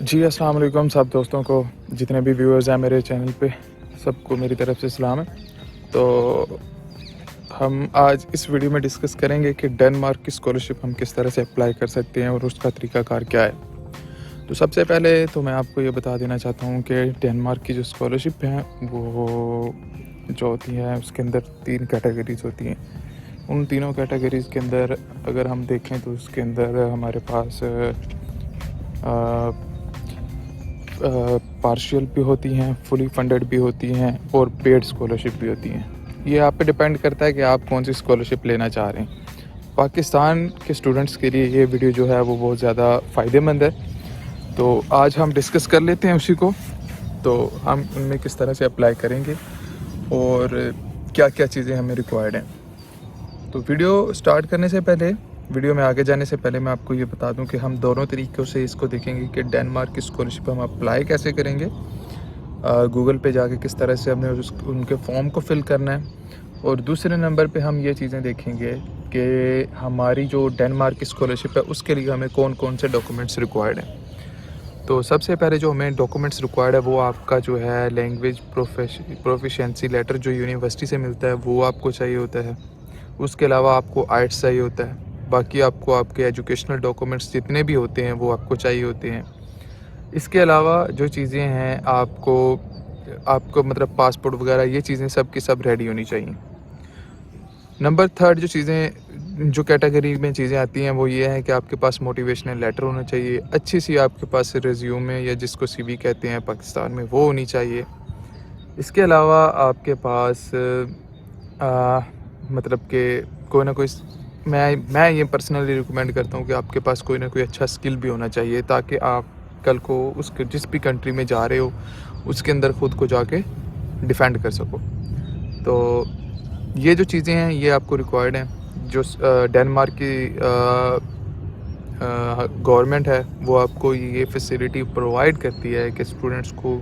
जी अस्सलाम वालेकुम सब दोस्तों को, जितने भी व्यूअर्स हैं मेरे चैनल पे, सबको मेरी तरफ़ से सलाम है। तो हम आज इस वीडियो में डिस्कस करेंगे कि डेनमार्क की स्कॉलरशिप हम किस तरह से अप्लाई कर सकते हैं और उसका तरीक़ाकार क्या है। तो सबसे पहले तो मैं आपको ये बता देना चाहता हूँ कि डेनमार्क की जो स्कॉलरशिप है वो जो होती है उसके अंदर 3 कैटेगरीज़ होती हैं। उन तीनों कैटेगरीज़ के अंदर अगर हम देखें तो उसके अंदर हमारे पास पार्शियल भी होती हैं, फुली फंडेड भी होती हैं और पेड स्कॉलरशिप भी होती हैं। ये आप पे डिपेंड करता है कि आप कौन सी स्कॉलरशिप लेना चाह रहे हैं। पाकिस्तान के स्टूडेंट्स के लिए ये वीडियो जो है वो बहुत ज़्यादा फ़ायदेमंद है। तो आज हम डिस्कस कर लेते हैं उसी को। तो हम उनमें किस तरह से अप्लाई करेंगे और क्या-क्या चीज़ें हमें रिक्वायर्ड हैं। तो वीडियो स्टार्ट करने से पहले, वीडियो में आगे जाने से पहले मैं आपको ये बता दूं कि हम दोनों तरीक़ों से इसको देखेंगे कि डेनमार्क की स्कॉलरशिप हम अप्लाई कैसे करेंगे। गूगल पे जाके किस तरह से हमने उनके फॉर्म को फिल करना है, और दूसरे नंबर पे हम ये चीज़ें देखेंगे कि हमारी जो डेनमार्क की स्कॉलरशिप है उसके लिए हमें कौन-कौन से डॉक्यूमेंट्स रिक्वायर्ड हैं। तो सबसे पहले जो हमें डॉक्यूमेंट्स रिक्वायर्ड है वो आपका जो है लैंग्वेज प्रोफिशिएंसी लेटर जो यूनिवर्सिटी से मिलता है वो आपको चाहिए होता है। उसके अलावा आपको आइट्स चाहिए होता है। बाकी आपको आपके एजुकेशनल डॉक्यूमेंट्स जितने भी होते हैं वो आपको चाहिए होते हैं। इसके अलावा जो चीज़ें हैं आपको मतलब पासपोर्ट वगैरह ये चीज़ें सब की सब रेडी होनी चाहिए। नंबर 3 जो कैटेगरी में चीज़ें आती हैं वो ये है कि आपके पास मोटिवेशनल लेटर होना चाहिए, अच्छी सी आपके पास रिज्यूमे या जिसको सीवी कहते हैं पाकिस्तान में वो होनी चाहिए। इसके अलावा आपके पास मतलब कि कोई ना कोई मैं ये पर्सनली रिकमेंड करता हूँ कि आपके पास कोई ना कोई अच्छा स्किल भी होना चाहिए, ताकि आप कल को उसके जिस भी कंट्री में जा रहे हो उसके अंदर ख़ुद को जाके डिफेंड कर सको। तो ये जो चीज़ें हैं ये आपको रिक्वायर्ड हैं। जो डेनमार्क की गवर्नमेंट है वो आपको ये फैसिलिटी प्रोवाइड करती है कि स्टूडेंट्स को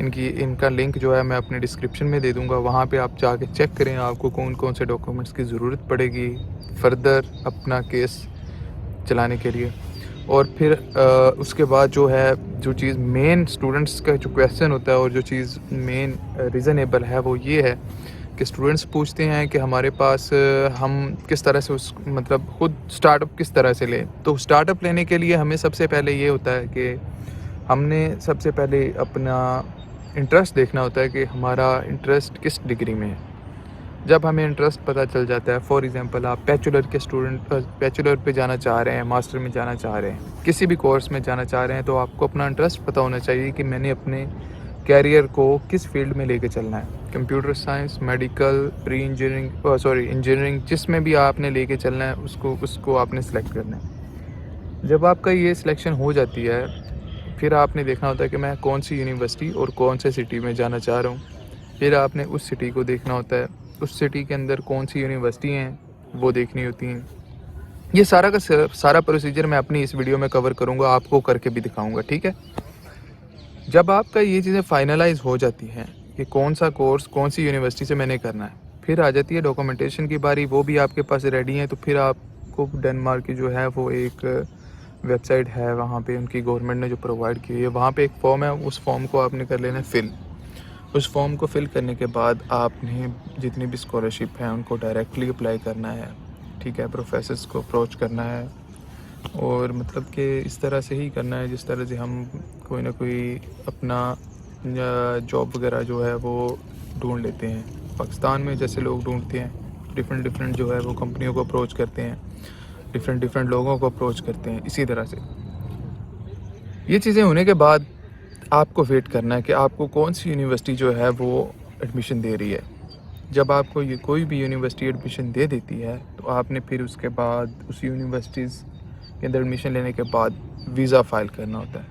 इनका लिंक जो है मैं अपने डिस्क्रिप्शन में दे दूंगा, वहाँ पे आप जाके चेक करें आपको कौन कौन से डॉक्यूमेंट्स की ज़रूरत पड़ेगी फर्दर अपना केस चलाने के लिए। और फिर उसके बाद जो चीज़ मेन स्टूडेंट्स का जो क्वेश्चन होता है और जो चीज़ मेन रीज़नेबल है वो ये है कि स्टूडेंट्स पूछते हैं कि हमारे पास हम किस तरह से मतलब खुद स्टार्टअप किस तरह से लें। तो स्टार्टअप लेने के लिए हमें सबसे पहले ये होता है कि हमने सबसे पहले अपना इंटरेस्ट देखना होता है कि हमारा इंटरेस्ट किस डिग्री में है। जब हमें इंटरेस्ट पता चल जाता है, फॉर एग्ज़ाम्पल आप बैचलर पे जाना चाह रहे हैं, मास्टर में जाना चाह रहे हैं, किसी भी कोर्स में जाना चाह रहे हैं, तो आपको अपना इंटरेस्ट पता होना चाहिए कि मैंने अपने कैरियर को किस फील्ड में लेके चलना है। कंप्यूटर साइंस, मेडिकल, इंजीनियरिंग, जिसमें भी आपने लेके चलना है उसको आपने सेलेक्ट करना है। जब आपका ये सिलेक्शन हो जाती है फिर आपने देखना होता है कि मैं कौन सी यूनिवर्सिटी और कौन से सिटी में जाना चाह रहा हूँ। फिर आपने उस सिटी को देखना होता है, उस सिटी के अंदर कौन सी यूनिवर्सिटी हैं वो देखनी होती हैं। ये सारा का सारा प्रोसीजर मैं अपनी इस वीडियो में कवर करूँगा, आपको करके भी दिखाऊँगा, ठीक है। जब आपका ये चीज़ें फाइनलाइज हो जाती हैं कि कौन सा कोर्स कौन सी यूनिवर्सिटी से मैंने करना है, फिर आ जाती है डॉक्यूमेंटेशन की बारी। वो भी आपके पास रेडी है। तो फिर आपको डेनमार्क की जो है वो एक वेबसाइट है, वहाँ पे उनकी गवर्नमेंट ने जो प्रोवाइड की है, वहाँ पे एक फॉर्म है, उस फॉर्म को आपने कर लेना है फिल। उस फॉर्म को फिल करने के बाद आपने जितनी भी स्कॉलरशिप है उनको डायरेक्टली अप्लाई करना है, ठीक है। प्रोफेसर्स को अप्रोच करना है और मतलब कि इस तरह से ही करना है जिस तरह से हम कोई ना कोई अपना जॉब वगैरह जो है वो ढूंढ लेते हैं। पाकिस्तान में जैसे लोग ढूंढते हैं, डिफरेंट जो है वो कंपनियों को अप्रोच करते हैं, डिफरेंट लोगों को अप्रोच करते हैं। इसी तरह से ये चीज़ें होने के बाद आपको वेट करना है कि आपको कौन सी यूनिवर्सिटी जो है वो एडमिशन दे रही है। जब आपको ये कोई भी यूनिवर्सिटी एडमिशन दे देती है तो आपने फिर उसके बाद उस यूनिवर्सिटीज़ के अंदर एडमिशन लेने के बाद वीज़ा फ़ाइल करना होता है।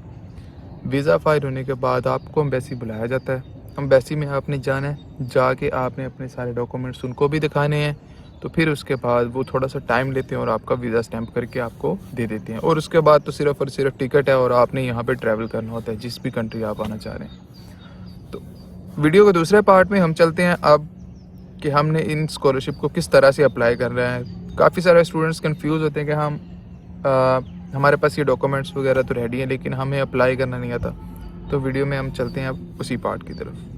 वीज़ा फ़ाइल होने के बाद आपको एम्बेसी बुलाया जाता है। एम्बेसी में आपने जाना है, जाके आपने अपने सारे डॉक्यूमेंट्स उनको भी दिखाने हैं। तो फिर उसके बाद वो थोड़ा सा टाइम लेते हैं और आपका वीज़ा स्टैम्प करके आपको दे देते हैं। और उसके बाद तो सिर्फ़ और सिर्फ टिकट है और आपने यहाँ पे ट्रैवल करना होता है जिस भी कंट्री आप आना चाह रहे हैं। तो वीडियो के दूसरे पार्ट में हम चलते हैं अब कि हमने इन स्कॉलरशिप को किस तरह से अप्लाई करना है। काफ़ी सारे स्टूडेंट्स कंफ्यूज होते हैं कि हम हमारे पास ये डॉक्यूमेंट्स वगैरह तो रेडी हैं, लेकिन हमें अप्लाई करना नहीं आता। तो वीडियो में हम चलते हैं अब उसी पार्ट की तरफ।